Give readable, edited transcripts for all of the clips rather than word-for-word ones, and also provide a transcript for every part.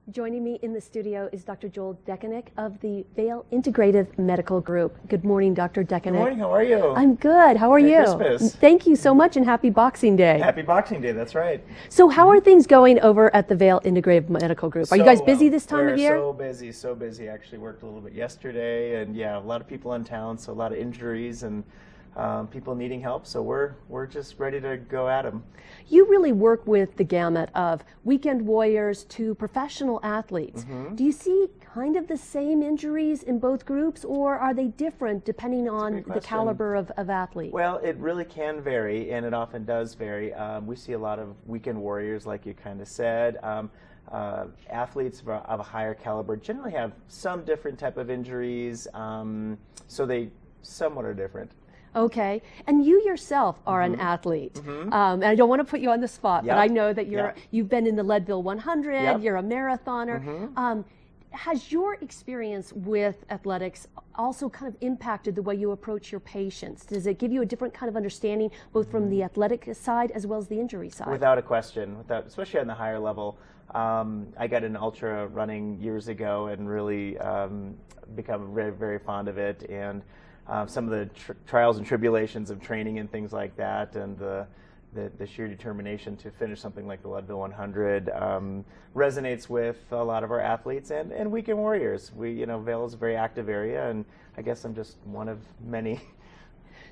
Joining me in the studio is Dr. Joel Dekanich of the Vail Integrative Medical Group. Good morning, Dr. Dekanich. Good morning, how are you? I'm good. How are you? Christmas. Thank you so much and happy Boxing Day. Happy Boxing Day, that's right. So how are things going over at the Vail Integrative Medical Group? Are you guys busy this time of year? We're so busy. Actually worked a little bit yesterday, and yeah, a lot of people in town, so a lot of injuries and people needing help, so we're just ready to go at them. You really work with the gamut of weekend warriors to professional athletes. Do you see kind of the same injuries in both groups, or are they different depending on the caliber of athlete? Well, it really can vary, and it often does vary. We see a lot of weekend warriors, like you kind of said. Athletes of a higher caliber generally have some different type of injuries, so they somewhat are different. Okay, and you yourself are an athlete, and I don't want to put you on the spot, but I know that you've been in the Leadville 100, you're a marathoner. Has your experience with athletics also kind of impacted the way you approach your patients? Does it give you a different kind of understanding, both from the athletic side as well as the injury side? Without a question, especially on the higher level. I got into ultra running years ago and really become very, very fond of it. And some of the trials and tribulations of training and things like that, and the sheer determination to finish something like the Leadville 100 resonates with a lot of our athletes and weekend warriors. Vail is a very active area, and I guess I'm just one of many.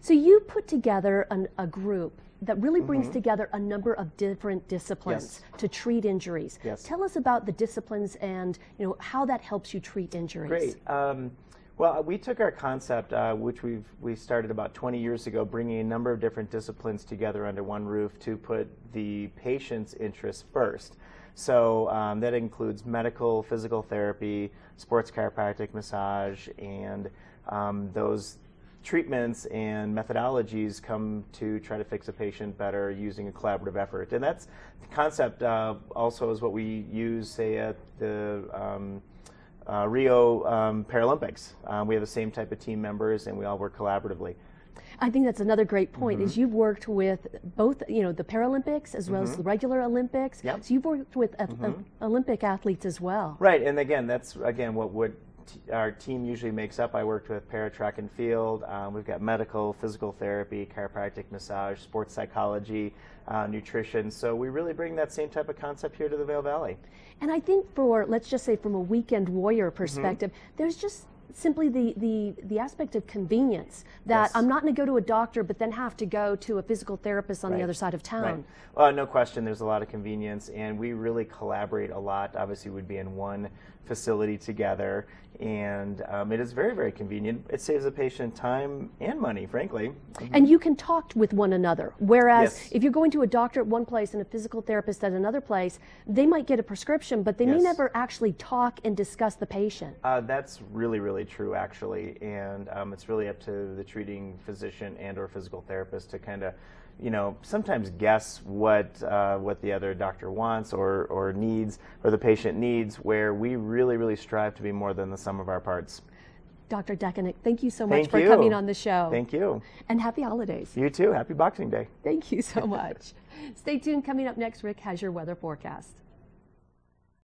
So you put together a group that really brings together a number of different disciplines to treat injuries. Tell us about the disciplines and how that helps you treat injuries. Great. Well, we took our concept, which we started about 20 years ago, bringing a number of different disciplines together under one roof to put the patient's interests first. So that includes medical, physical therapy, sports chiropractic, massage, and those treatments and methodologies come to try to fix a patient better using a collaborative effort. And that's the concept also is what we use, say, at the Rio Paralympics. We have the same type of team members, and we all work collaboratively. I think that's another great point, is you've worked with both, the Paralympics as well as the regular Olympics. So you've worked with Olympic athletes as well. Right, and again, that's what our team usually makes up. I worked with para, track, and field. We've got medical, physical therapy, chiropractic, massage, sports psychology, nutrition. So we really bring that same type of concept here to the Vail Valley. And I think let's just say from a weekend warrior perspective, there's just simply the aspect of convenience that I'm not going to go to a doctor but then have to go to a physical therapist on the other side of town. No question, there's a lot of convenience, and we really collaborate a lot. Obviously, we'd be in one facility together, and it is very, very convenient. It saves the patient time and money, frankly. And you can talk with one another, whereas if you're going to a doctor at one place and a physical therapist at another place, they might get a prescription, but they may never actually talk and discuss the patient. That's really, really true, actually, and it's really up to the treating physician and or physical therapist to kind of sometimes guess what the other doctor wants or needs, or the patient needs, where we really, really strive to be more than the sum of our parts. Dr. Dekanich, thank you so much for coming on the show. Thank you. And happy holidays. You too. Happy Boxing Day. Thank you so much. Stay tuned. Coming up next, Rick has your weather forecast.